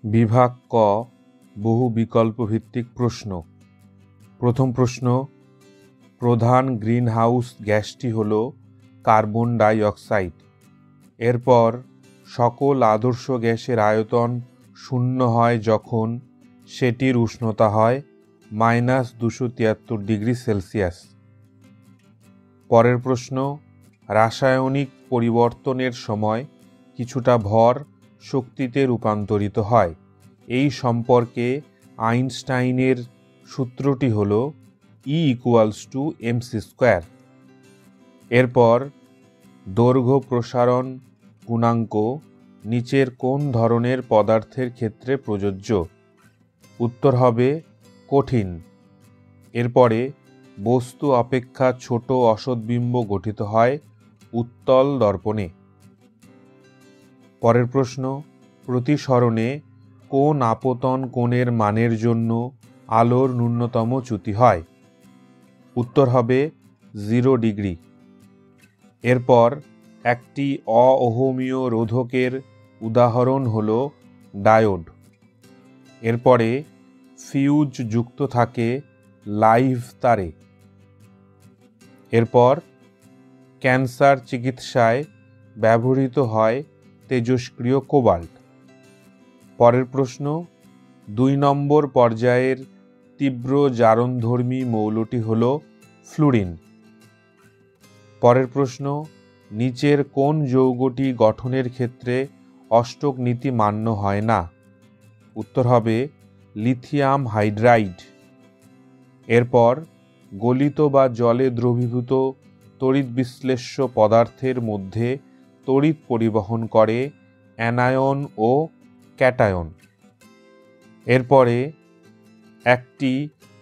বিভাগ ক বহু বিকল্প ভিত্তিক প্রশ্ন। প্রথম প্রশ্ন, প্রধান গ্রিনহাউস গ্যাসটি হল কার্বন ডাই অক্সাইড। এরপর সকল আদর্শ গ্যাসের আয়তন শূন্য হয় যখন সেটির উষ্ণতা হয় -273°C। পরের প্রশ্ন, রাসায়নিক পরিবর্তনের সময় কিছুটা ভর শক্তিতে রূপান্তরিত হয়। এই সম্পর্কে আইনস্টাইনের সূত্রটি হল E=mc²। এরপর দৈর্ঘ্য প্রসারণ গুণাঙ্ক নিচের কোন ধরনের পদার্থের ক্ষেত্রে প্রযোজ্য? উত্তর হবে কঠিন। এরপরে বস্তু অপেক্ষা ছোট অসৎবিম্ব গঠিত হয় উত্তল দর্পণে। পরের প্রশ্ন, প্রতিসরণে কোন আপতন কোণের মানের জন্য আলোর ন্যূনতম চ্যুতি হয়? উত্তর হবে 0°। এরপর একটি অ-ওহমীয় রোধকের উদাহরণ হল ডায়োড। এরপরে ফিউজ যুক্ত থাকে লাইভ তারে। এরপর ক্যান্সার চিকিৎসায় ব্যবহৃত হয় তেজস্ক্রিয় কোবাল্ট। পরের প্রশ্ন, 2 নম্বর পর্যায়ের তীব্র জারণধর্মী মৌলটি হল ফ্লুরিন। পরের প্রশ্ন, নিচের কোন যৌগটি গঠনের ক্ষেত্রে অষ্টক নীতি মান্য হয় না? উত্তর হবে লিথিয়াম হাইড্রাইড। এরপর গলিত বা জলে দ্রবীভূত তড়িৎ বিশ্লেষ্য পদার্থের মধ্যে তড়িৎ পরিবহন করে অ্যানায়ন ও ক্যাটায়ন। এরপরে একটি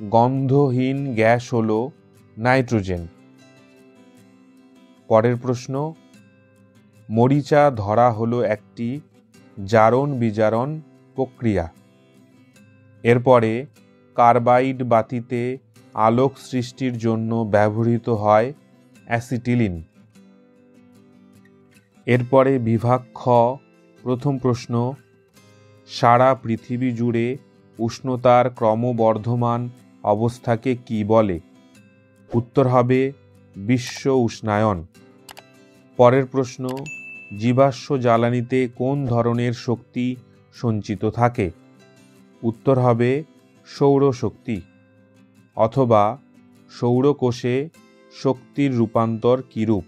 গন্ধহীন গ্যাস হল নাইট্রোজেন। পরের প্রশ্ন, মরিচা ধরা হলো একটি জারণ বিজারণ প্রক্রিয়া। এরপরে কার্বাইড বাতিতে আলোক সৃষ্টির জন্য ব্যবহৃত হয় অ্যাসিটিলিন। এরপরে বিভাগ খ, প্রথম প্রশ্ন, সারা পৃথিবী জুড়ে উষ্ণতার ক্রমবর্ধমান অবস্থাকে কি বলে? উত্তর হবে বিশ্ব উষ্ণায়ন। পরের প্রশ্ন, জীবাশ্ম জ্বালানিতে কোন ধরনের শক্তি সঞ্চিত থাকে? উত্তর হবে সৌরশক্তি। অথবা সৌরকোষে শক্তির রূপান্তর কিরূপ?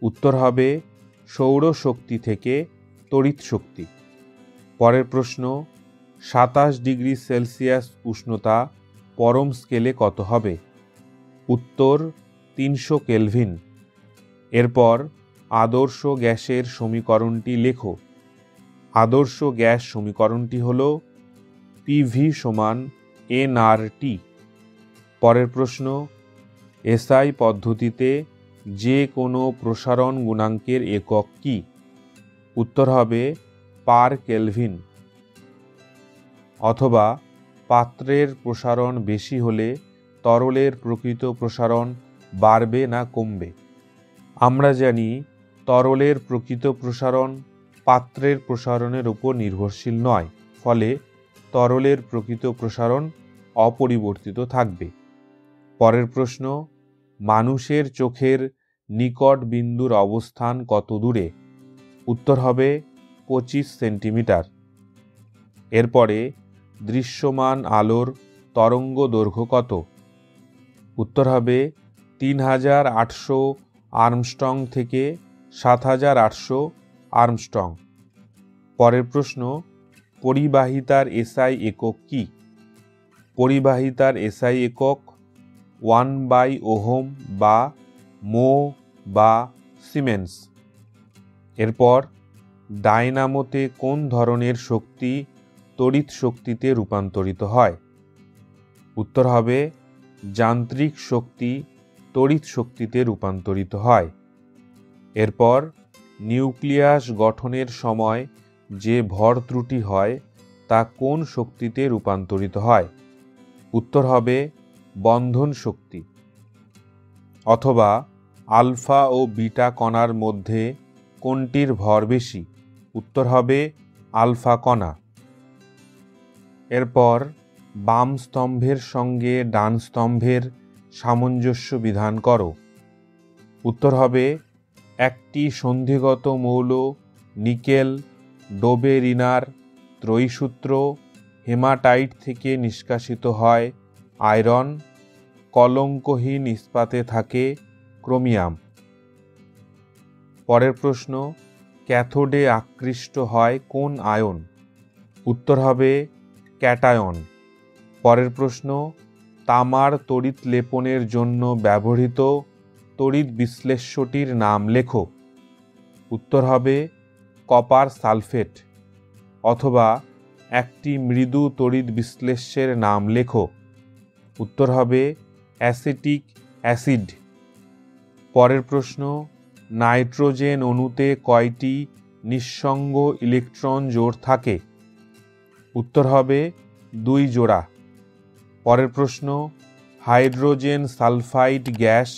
উত্তর হবে সৌরশক্তি থেকে তড়িৎ শক্তি। পরের প্রশ্ন, 27°C উষ্ণতা পরম স্কেলে কত হবে? উত্তর 300 কেলভিন। এরপর আদর্শ গ্যাসের সমীকরণটি লেখো। আদর্শ গ্যাস সমীকরণটি হল PV = nRT। পরের প্রশ্ন, এসআই পদ্ধতিতে যে কোনো প্রসারণ গুণাঙ্কের একক কি? উত্তর হবে পার কেলভিন। অথবা পাত্রের প্রসারণ বেশি হলে তরলের প্রকৃত প্রসারণ বাড়বে না কমবে? আমরা জানি তরলের প্রকৃত প্রসারণ পাত্রের প্রসারণের উপর নির্ভরশীল নয়, ফলে তরলের প্রকৃত প্রসারণ অপরিবর্তিত থাকবে। পরের প্রশ্ন, মানুষের চোখের নিকট বিন্দুর অবস্থান কত দূরে? উত্তর হবে 25 সেন্টিমিটার। এরপরে দৃশ্যমান আলোর তরঙ্গ দৈর্ঘ্য কত? উত্তর হবে 3800 আর্মস্ট্রং থেকে 7800 আর্মস্ট্রং। পরের প্রশ্ন, পরিবাহিতার এসআই একক কি? পরিবাহিতার এসআই একক 1/ওহম বা মো বা সিমেন্স। এরপর ডায়নামোতে কোন ধরনের শক্তি তড়িৎ শক্তিতে রূপান্তরিত হয়? উত্তর হবে যান্ত্রিক শক্তি তড়িৎ শক্তিতে রূপান্তরিত হয়। এরপর নিউক্লিয়াস গঠনের সময় যে ভর ত্রুটি হয় তা কোন শক্তিতে রূপান্তরিত হয়? উত্তর হবে বন্ধন শক্তি। অথবা আলফা ও বিটা কণার মধ্যে কোনটির ভর বেশি? উত্তর হবে আলফা কণা। এরপর বাম স্তম্ভের সঙ্গে ডান স্তম্ভের সামঞ্জস্য বিধান করো। উত্তর হবে একটি সন্ধিগত মৌল নিকেল ডোবেরিনার ত্রয়ীসূত্র হেমাটাইট থেকে নিষ্কাশিত হয় আয়রন, কলঙ্কহীন ইস্পাতে থাকে ক্রোমিয়াম। পরের প্রশ্ন, ক্যাথোডে আকৃষ্ট হয় কোন আয়ন? উত্তর হবে ক্যাটায়ন। পরের প্রশ্ন, তামার তড়িৎ লেপনের জন্য ব্যবহৃত তড়িৎ বিশ্লেষ্যটির নাম লেখো। উত্তর হবে কপার সালফেট। অথবা একটি মৃদু তড়িৎ বিশ্লেষ্যের নাম লেখো। উত্তর হবে অ্যাসিটিক অ্যাসিড। পরের প্রশ্ন, নাইট্রোজেন অণুতে কয়টি নিঃসঙ্গ ইলেকট্রন জোড় থাকে? উত্তর হবে 2 জোড়া। পরের প্রশ্ন, হাইড্রোজেন সালফাইড গ্যাস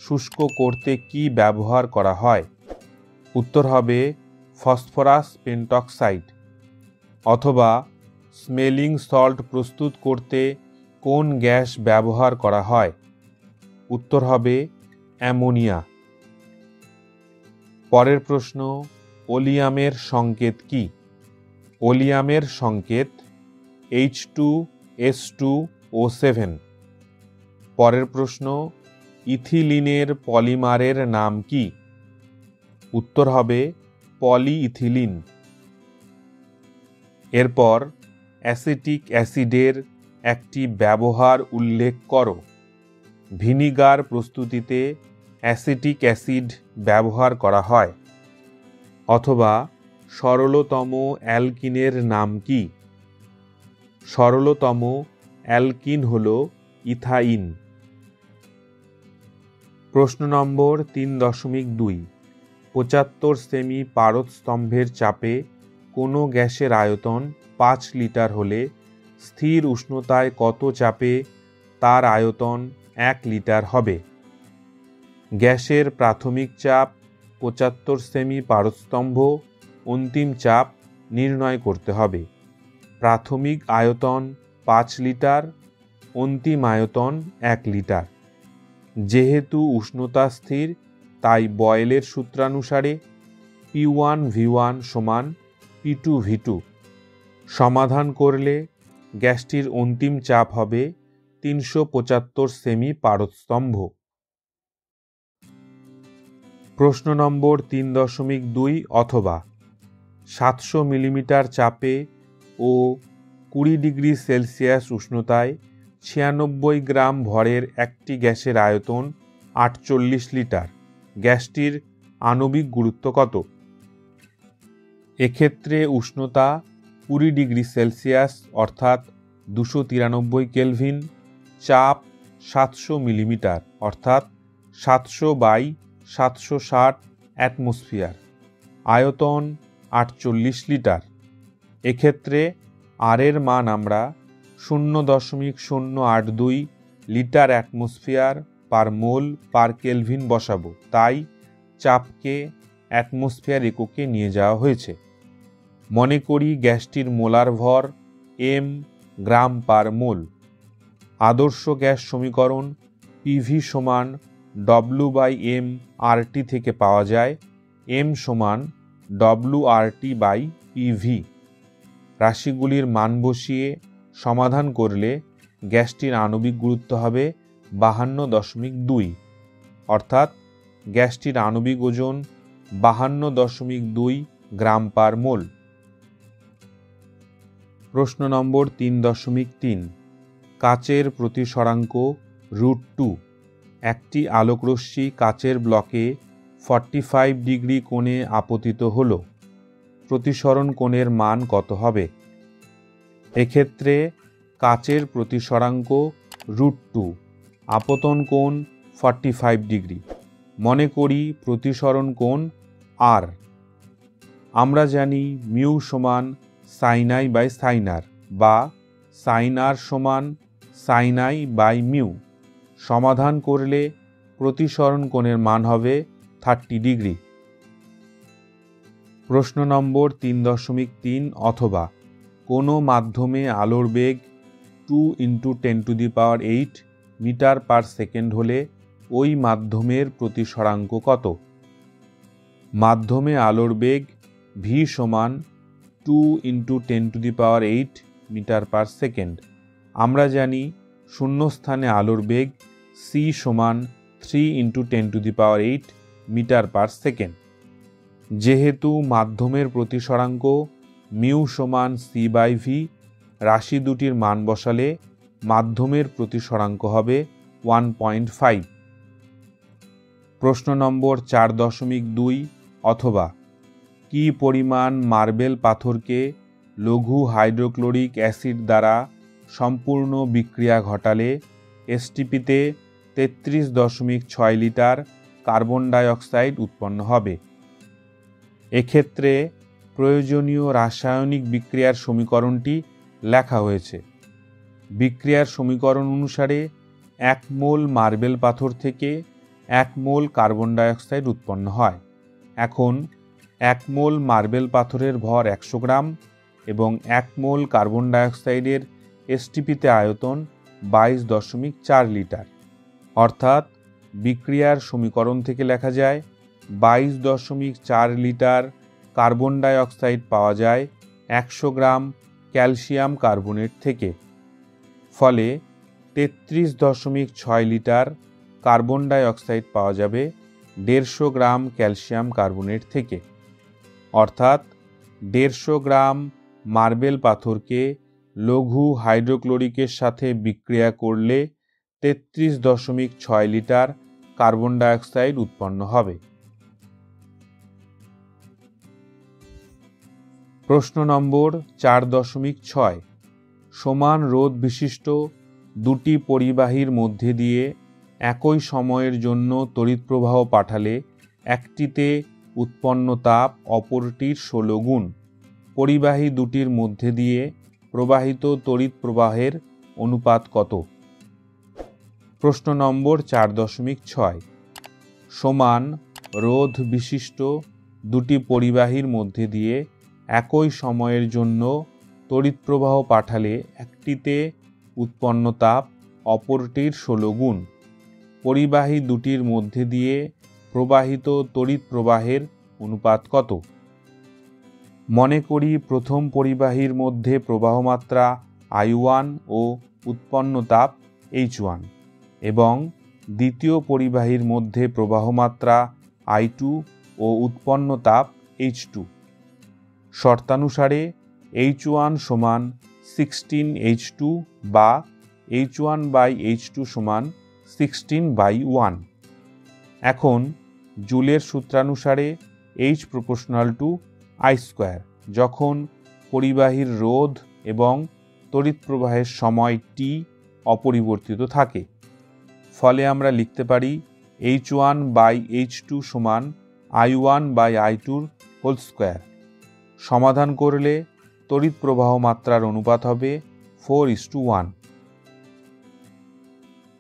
শুষ্ক করতে কি ব্যবহার করা হয়? উত্তর হবে ফসফরাস পেন্টক্সাইড। অথবা স্মেলিং সল্ট প্রস্তুত করতে কোন গ্যাস ব্যবহার করা হয়? উত্তর হবে অ্যামোনিয়া। পরের প্রশ্ন, ওলিয়ামের সংকেত কি? ওলিয়ামের সংকেত H2S2O7। পরের প্রশ্ন, ইথিলিনের পলিমারের নাম কি? উত্তর হবে পলিইথিলিন। এরপর অ্যাসিটিক অ্যাসিডের একটি ব্যবহার উল্লেখ করো। ভিনিগার প্রস্তুতিতে অ্যাসিটিক অ্যাসিড ব্যবহার করা হয়। অথবা সরলতম অ্যালকিনের নাম কি? সরলতম অ্যালকিন হল ইথাইন। প্রশ্ন নম্বর 3.2, 75 সেমি পারদ-স্তম্ভের চাপে কোনো গ্যাসের আয়তন 5 লিটার হলে স্থির উষ্ণতায় কত চাপে তার আয়তন 1 লিটার হবে? গ্যাসের প্রাথমিক চাপ 75 সেমি পারদস্তম্ভ, অন্তিম চাপ নির্ণয় করতে হবে। প্রাথমিক আয়তন 5 লিটার, অন্তিম আয়তন 1 লিটার। যেহেতু উষ্ণতা স্থির, তাই বয়েলের সূত্রানুসারে P1V1 সমান P2V2। সমাধান করলে গ্যাসটির অন্তিম চাপ হবে 375 সেমি পারদস্তম্ভ। প্রশ্ন নম্বর 3.2 অথবা 700 মিলিমিটার চাপে ও 20 ডিগ্রি সেলসিয়াস উষ্ণতায় 96 গ্রাম ভরের একটি গ্যাসের আয়তন 48 লিটার। গ্যাসটির আণবিক গুরুত্ব কত? এক্ষেত্রে উষ্ণতা 20 ডিগ্রি সেলসিয়াস অর্থাৎ 293 কেলভিন, চাপ 700 মিলিমিটার অর্থাৎ 700/760 অ্যাটমসফিয়ার, আয়তন 48 লিটার। এক্ষেত্রে আর এর মান আমরা 0.082 লিটার অ্যাটমসফিয়ার পার মোল পার কেলভিন বসাবো, তাই চাপকে অ্যাটমসফিয়ার এককে নিয়ে যাওয়া হয়েছে। মনে করি গ্যাসটির মোলার ভর m গ্রাম পার মোল। আদর্শ গ্যাস সমীকরণ PV সমান W/m RT থেকে পাওয়া যায় m সমান WRT/PV। রাশিগুলির মান বসিয়ে সমাধান করলে গ্যাসটির আণবিক গুরুত্ব হবে 52.2, অর্থাৎ গ্যাসটির আণবিক ওজন 52.2 গ্রাম পার মোল। প্রশ্ন নম্বর 3.3, কাচের প্রতিসরাঙ্ক √2। একটি আলোকরশ্মি কাচের ব্লকে 45 ডিগ্রি কোণে আপতিত হল। প্রতিসরণ কোণের মান কত হবে? এক্ষেত্রে কাচের প্রতিসরাঙ্ক √2, আপতন কোণ 45 ডিগ্রি। মনে করি প্রতিসরণ কোণ R। আমরা জানি মিউ সমান sin I/sin R বা sin R সমান sin I/μ। সমাধান করলে প্রতিসরণ কোণের মান হবে 30 ডিগ্রি। প্রশ্ন নম্বর 3.3 অথবা কোনো মাধ্যমে আলোর বেগ 2 × 10⁸ মিটার পার সেকেন্ড হলে ওই মাধ্যমের প্রতিসরাঙ্ক কত? মাধ্যমে আলোর বেগ v সমান 2 × 10⁸ মিটার পার সেকেন্ড। আমরা জানি শূন্যস্থানে আলোর বেগ c সমান 3 × 10⁸ মিটার পার সেকেন্ড। যেহেতু মাধ্যমের প্রতিসরাঙ্ক মিউ সমান c/v, রাশি দুটির মান বসালে মাধ্যমের প্রতিসরাঙ্ক হবে 1.5। প্রশ্ন নম্বর 4.2 অথবা কি পরিমাণ মার্বেল পাথরকে লঘু হাইড্রোক্লোরিক অ্যাসিড দ্বারা সম্পূর্ণ বিক্রিয়া ঘটালে এসটিপিতে 33.6 লিটার কার্বন ডাই অক্সাইড উৎপন্ন হবে? এক্ষেত্রে প্রয়োজনীয় রাসায়নিক বিক্রিয়ার সমীকরণটি লেখা হয়েছে। বিক্রিয়ার সমীকরণ অনুসারে 1 মোল মার্বেল পাথর থেকে 1 মোল কার্বন ডাই অক্সাইড উৎপন্ন হয়। এখন 1 মোল মার্বেল পাথরের ভর 100 গ্রাম এবং 1 মোল কার্বন ডাই অক্সাইডের এসটিপিতে আয়তন 22.4 লিটার। অর্থাৎ বিক্রিয়ার সমীকরণ থেকে লেখা যায় 22.4 লিটার কার্বন ডাই অক্সাইড পাওয়া যায় 100 গ্রাম ক্যালসিয়াম কার্বনেট থেকে। ফলে 33.6 লিটার কার্বন ডাই অক্সাইড পাওয়া যাবে 150 গ্রাম ক্যালসিয়াম কার্বনেট থেকে। অর্থাৎ 150 গ্রাম মার্বেল পাথরকে লঘু হাইড্রোক্লোরিকের সাথে বিক্রিয়া করলে 33.6 লিটার কার্বন ডাই অক্সাইড উৎপন্ন হবে। প্রশ্ন নম্বর 4.6 সমান রোধ বিশিষ্ট দুটি পরিবাহীর মধ্যে দিয়ে একই সময়ের জন্য তড়িৎ প্রবাহ পাঠালে একটিতে উৎপন্ন তাপ অপরটির 16 গুণ। পরিবাহী দুটির মধ্যে দিয়ে প্রবাহিত তড়িৎ প্রবাহের অনুপাত কত? প্রশ্ন নম্বর 4.6 সমান রোধ বিশিষ্ট দুটি পরিবাহীর মধ্যে দিয়ে একই সময়ের জন্য তড়িৎ প্রবাহ পাঠালে একটিতে উৎপন্ন তাপ অপরটির 16 গুণ। পরিবাহী দুটির মধ্যে দিয়ে প্রবাহিত তড়িৎ প্রবাহের অনুপাত কত? মনে করি প্রথম পরিবাহীর মধ্যে প্রবাহ মাত্রা I1 ও উৎপন্ন তাপ H1 এবং দ্বিতীয় পরিবাহীর মধ্যে প্রবাহ মাত্রা I2 ও উৎপন্ন তাপ H2। শর্তানুসারে H1 সমান 16H2 বা H1/H2 সমান 16/1। এখন জুলের সূত্রানুসারে H প্রপোর্শনাল টু I², যখন পরিবাহীর রোধ এবং তড়িৎ প্রবাহের সময় t অপরিবর্তিত থাকে। ফলে আমরা লিখতে পারি H1/H2 সমান I1/I2² সমাধান করলে তড়িৎ প্রবাহ মাত্রার অনুপাত হবে 4:1।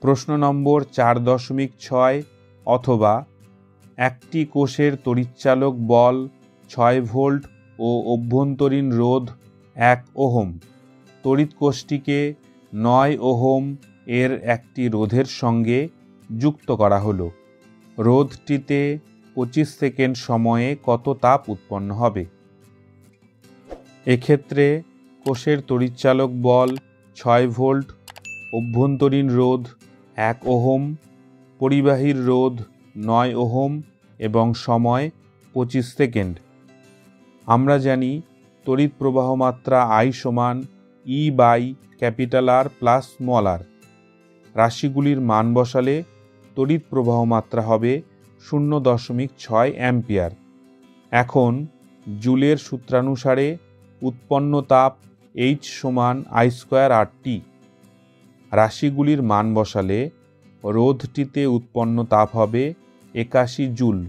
প্রশ্ন নম্বর 4.6 অথবা একটি কোষের তড়িৎচালক বল 6 ভোল্ট ও অভ্যন্তরীণ রোধ 1 ওহম। তড়িৎ কোষটিকে 9 ওহম এর একটি রোধের সঙ্গে যুক্ত করা হলো। রোধটিতে 25 সেকেন্ড সময়ে কত তাপ উৎপন্ন হবে? এক্ষেত্রে কোষের তড়িৎচালক বল 6 ভোল্ট, অভ্যন্তরীণ রোধ 1 ওহম, পরিবাহীর রোধ 9 ওহম এবং সময় 25 সেকেন্ড। আমরা জানি তড়িৎ প্রবাহ মাত্রা I সমান E/R প্লাস r। রাশিগুলির মান বসালে তড়িৎ প্রবাহ মাত্রা হবে 0.6 অ্যাম্পিয়ার। এখন জুলের সূত্রানুসারে উৎপন্ন তাপ H সমান I²RT। রাশিগুলির মান বসালে রোধটিতে উৎপন্ন তাপ হবে 81 জুল।